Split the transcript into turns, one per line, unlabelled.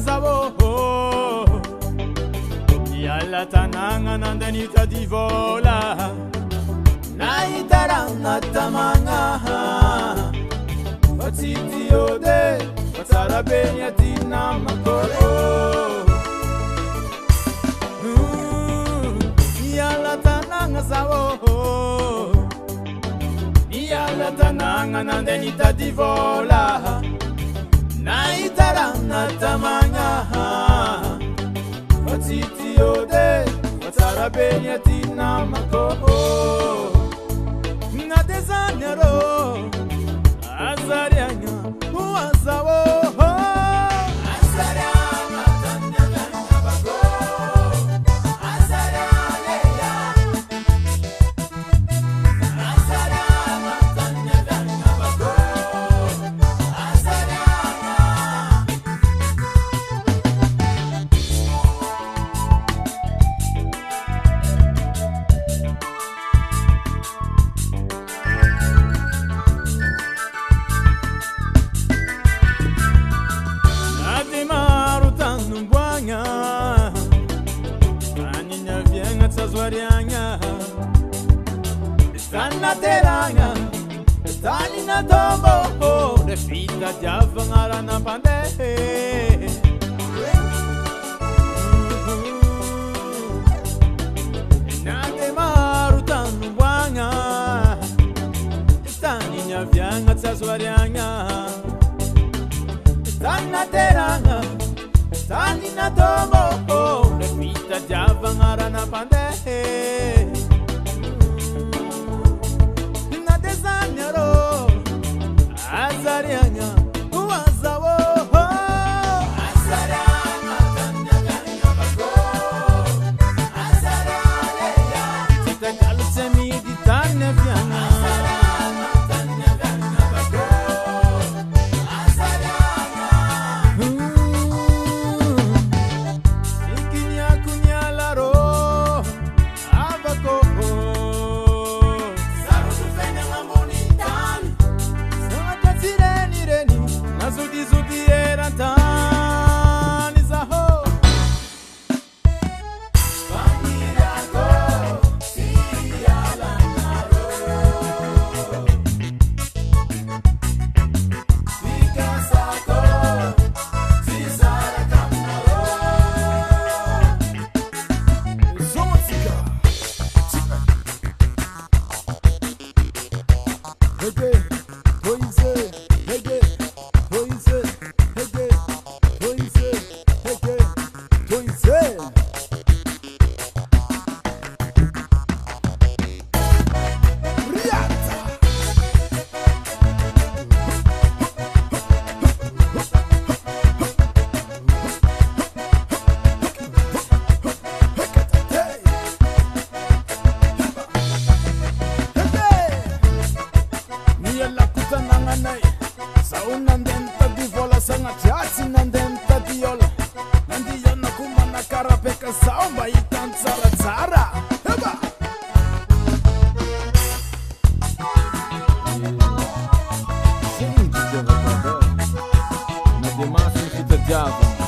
zao Yalla tananga nandanita di vola Naitarana tamanga Fatiti ode Fatsarabenya tina makoro Yalla tananga zao Yalla tananga nandanita di vola Naitarana tamanga Fatiti ode Fatsarabenya tina makoro Nadezanyaro Azarianya Uazawo Azarianya Tanyanya Bago Azarianya Azarianya Tanyanya Bago Stanna teranga, stanina tombo, le fita giavangara na pande. Nate marutan wanga, stanina vianga tsaswarianga. Stanna teranga, stanina tombo, le fita giavangara na pande. Azarianya, Uazawo Azarianya, Tanyanya Bago Azarianya Tita Kalsemi di Taneviana Azarianya, Tanyanya Bago Azarianya Ikinya kunyalaro Abako Zudi zudi era tani zaho Vanirago siala naro Vikasako zizara kamnaro Zomatika Hege, Hoize, Hege Saunandenta di vola sangatjatsi nandenta diola Nandiana kumana karapeka saumba itan tsara Heba Senti giova quando Ma di massimo si te giava